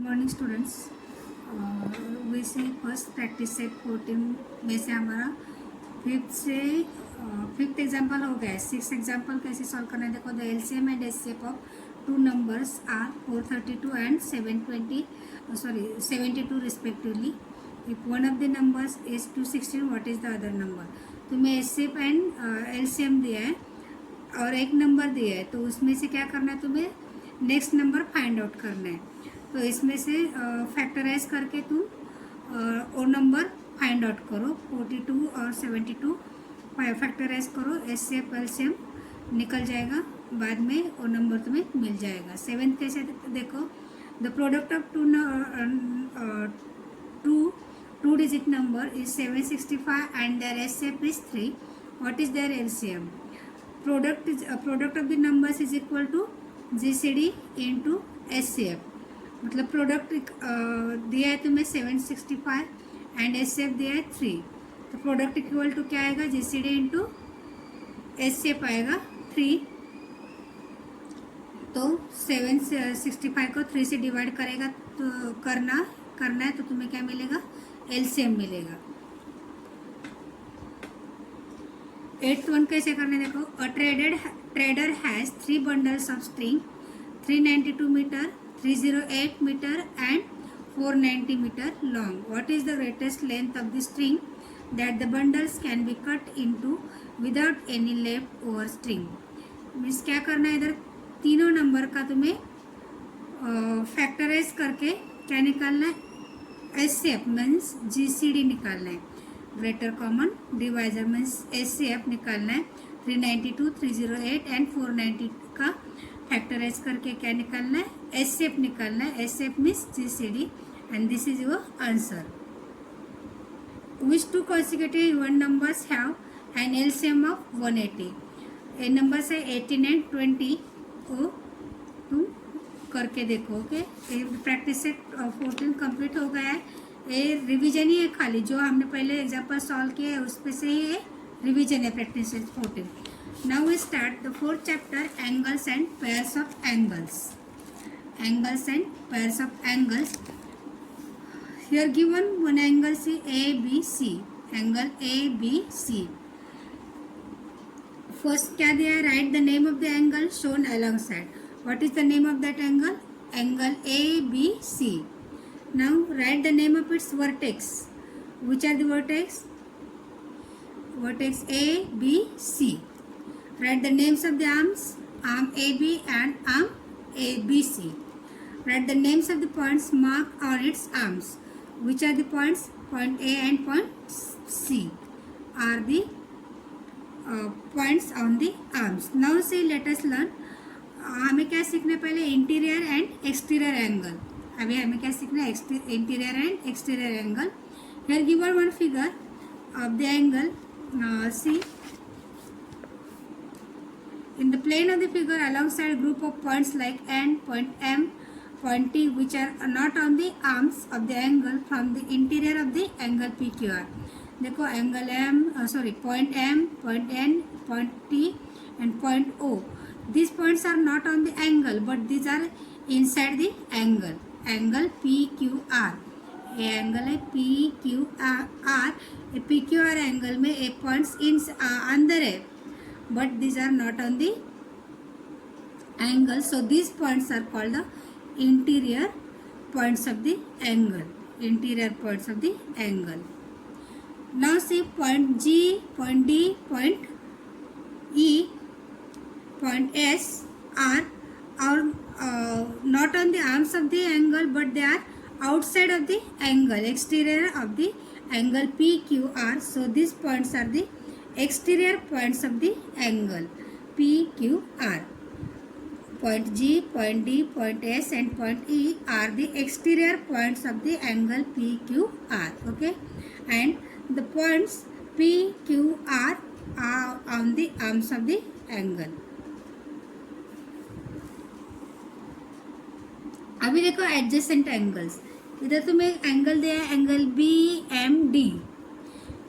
Morning students. वैसे first practice set 14 में से हमारा फिफ्थ एग्जाम्पल हो गया है। सिक्स एग्जाम्पल कैसे सॉल्व करना है देखो। The LCM and HCF of two numbers are 432 and 72 respectively. If one of the numbers is 216, what is the other number. तुम्हें एचसीएफ एंड एलसीएम दिया है और एक नंबर दिया है, तो उसमें से क्या करना है, तुम्हें नेक्स्ट नंबर फाइंड आउट करना है। तो इसमें से फैक्टराइज करके तुम वो नंबर फाइंड आउट करो। 42 और 72 फैक्टराइज करो, एचसीएफ एलसीएम निकल जाएगा, बाद में वो नंबर तुम्हें मिल जाएगा। सेवेंथ कैसे देखो। The product of two digit number is 765 and their HCF is 3, what is their LCM. Product of the numbers is equal to GCD into HCF. मतलब प्रोडक्ट दिया है तुम्हें 765 एंड एचसीएफ दिया है 3, तो प्रोडक्ट इक्वल टू क्या आएगा, GCD into HCF आएगा 3। तो 765 को 3 से डिवाइड करेगा तो करना है तो तुम्हें क्या मिलेगा, एलसीएम मिलेगा। 8th वन कैसे करना है देखो। A trader has 3 bundles of string 392 metre, 308 meter and 490 meter long. What is the greatest length of the string that the bundles can be cut into without any left over string? Means क्या करना है, इधर तीनों number का तुम्हें factorise करके क्या निकालना है, एचसीएफ मीन्स जीसीडी निकालना है। Greater common divisor means HCF निकालना है। 392, 308 एंड 490 का फैक्टराइज करके क्या निकालना है, एचसीएफ निकालना है। HCF means GCD and this is your answer. Which to consecutive even numbers have an LCM of 180। A numbers है 18 एंड 20 को तुम करके देखो। ओके, प्रैक्टिस सेट 14 कंप्लीट हो गया है। ये रिवीजन ही है खाली, जो हमने पहले एग्जाम्पल सॉल्व किए है उस पर से ही ये रिवीजन है practice set 14। Now we start the fourth chapter, angles and pairs of angles. Angles and pairs of angles. Here given one angle C ABC. Angle ABC. First क्या दिया है, write the name of the angle shown alongside. What is the name of that angle? Angle ABC. Now write the name of its vertex. Which are the vertex? Vertex A, B, C. Write the names of the arms, arm AB and arm ABC. Write the names of the points marked on its arms. Which are the points? Point A and point C are the points on the arms. Now see, let us learn. हमें क्या सीखना है पहले, interior and exterior angle. अभी हमें क्या सीखना है, interior and exterior angle. Here given one figure of the angle. See. In the plane of the figure, alongside a group of points like N, point M, point T, which are not on the arms of the angle from the interior of the angle PQR. देखो angle M, point M, point N, point T, and point O. These points are not on the angle, but these are inside the angle. Angle PQR. ये angle है PQR. ये PQR angle में ये points अंदर है, but these are not on the angle, so these points are called the interior points of the angle. Interior points of the angle. Now see, point G, point D, point E, point S are not on the arms of the angle, but they are outside of the angle, exterior of the angle PQR. So these points are the exterior points of the angle PQR. Point G, point D, point S and point E are the exterior points of the angle PQR. Okay, and the points PQR are on the arms of the angle. अभी देखो adjacent angles. इधर तुम्हें angle दिया है, angle BMD।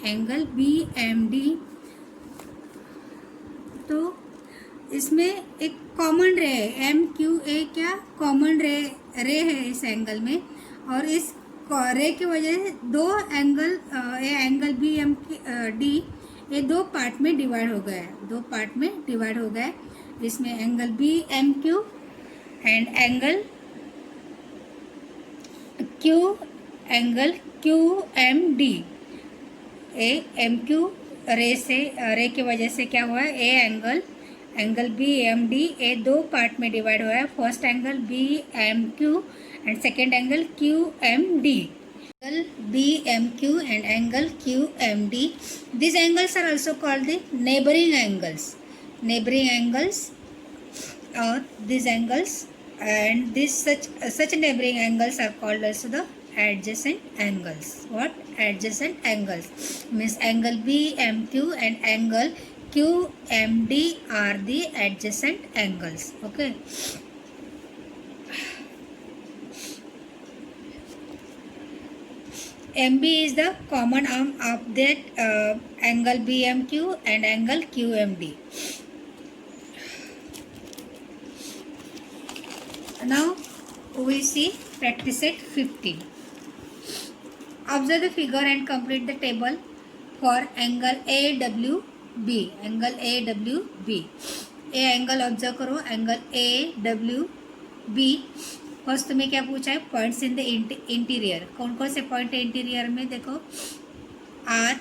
Angle BMD, तो इसमें एक common रे है, MQA क्या कॉमन रे रे है इस एंगल में, और इस रे की वजह से दो एंगल, ये एंगल बी एम डी, ये दो पार्ट में डिवाइड हो गया है, दो पार्ट में डिवाइड हो गया है। इसमें angle B M Q and angle angle Q M D. ए एम क्यू रे की वजह से क्या हुआ है, ए एंगल बी एम डी, ए दो पार्ट में डिवाइड हुआ है। First angle B M Q and second angle Q M D. Angle B M Q and angle Q M D, these angles are also called the neighboring angles or these angles, and this such neighboring angles are called also the adjacent angles. What? Adjacent angles means angle BMQ and angle QMD are the adjacent angles. Okay. MB is the common arm of that angle BMQ and angle QMD. Now we see practice set 15. Observe the figure and complete the table for angle AWB. Angle AWB. ये angle observe करो, angle AWB। First तुम्हें क्या पूछा है, points in the interior. कौन कौन से point है इंटीरियर में, देखो R,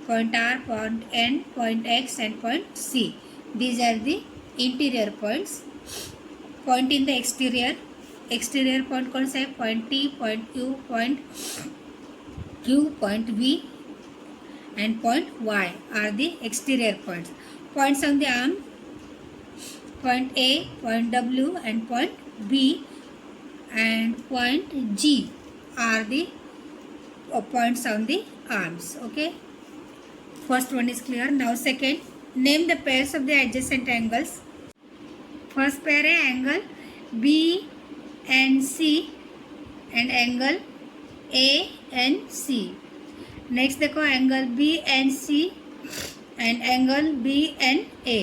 point R, point N, point X and point C। These are the interior points. Point in the exterior point कौन सा है, point T, point Q, point Q, point V and point Y are the exterior points. Points on the arm, point A, point W and point B and point G are the points on the arms. Okay, first one is clear. Now second, name the pairs of the adjacent angles. First pair है angle B and C and angle A and C. Next देखो angle B and C and angle B and A.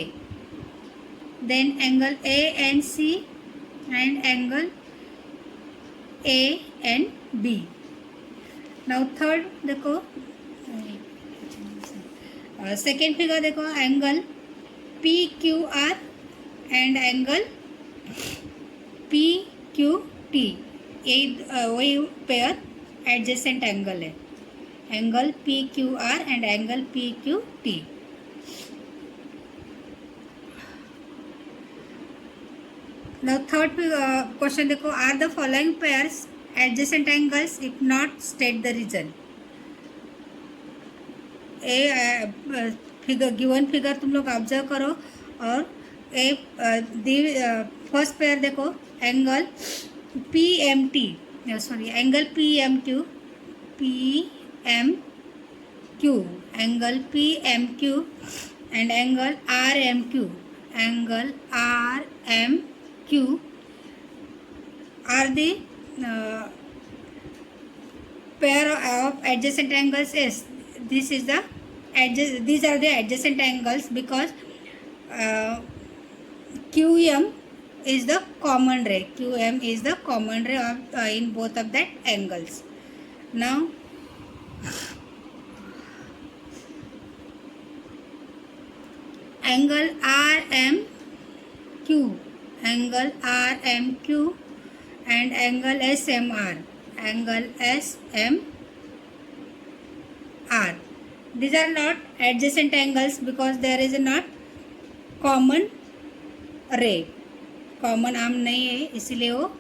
Then angle A and C and angle A and B. Now third देखो, second figure देखो, angle PQR and angle PQT। ये वही pair adjacent angle है, angle PQR and angle PQT। Now third question देखो, are the following pairs adjacent angles, if not state the reason. ए figure, given figure तुम लोग observe करो, और ए फर्स्ट पेयर देखो, angle PMT, sorry angle PMQ, angle PMQ and angle RMQ, angle RMQ are the pair of adjacent angles. Yes, these are the adjacent angles because QM is the common ray. QM is the common ray of in both of that angles. Now angle RMQ, angle RMQ and angle SMR, angle SMR. These are not adjacent angles because there is not common ray, common arm नहीं है, इसीलिए वो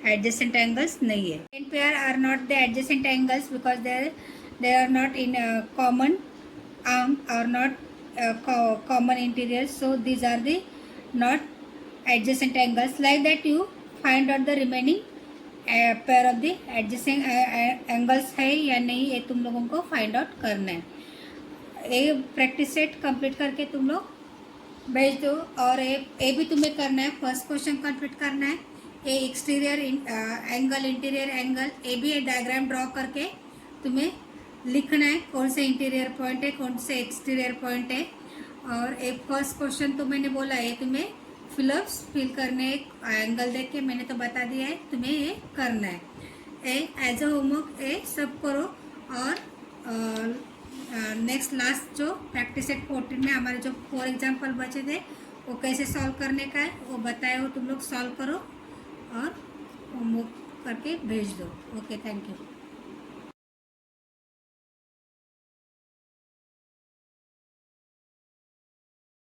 adjacent angles नहीं है। Second pair are not the adjacent angles because they are not in common arm or not common interior, so these are the not adjacent angles. Like that you find out the remaining pair of the adjacent angles है या नहीं, ये तुम लोगों को find out करना है। ये प्रैक्टिस सेट कंप्लीट करके तुम लोग भेज दो, और ए भी तुम्हें करना है, फर्स्ट क्वेश्चन कंप्लीट करना है। ए एक्सटीरियर एंगल, इंटीरियर एंगल, ए भी डायग्राम ड्रॉ करके तुम्हें लिखना है कौन से इंटीरियर पॉइंट है, कौन से एक्सटीरियर पॉइंट है। और एक फर्स्ट क्वेश्चन तो मैंने बोला है तुम्हें फिलअप्स फिल करने, एंगल देख के मैंने तो बता दिया है, तुम्हें ये करना है। एज अ होमवर्क सब करो। और नेक्स्ट लास्ट जो प्रैक्टिस सेट 14 में हमारे जो 4 एग्जाम्पल बचे थे वो कैसे सॉल्व करने का है वो बताए हो, तुम लोग सॉल्व करो और होमवर्क करके भेज दो। Okay, thank you.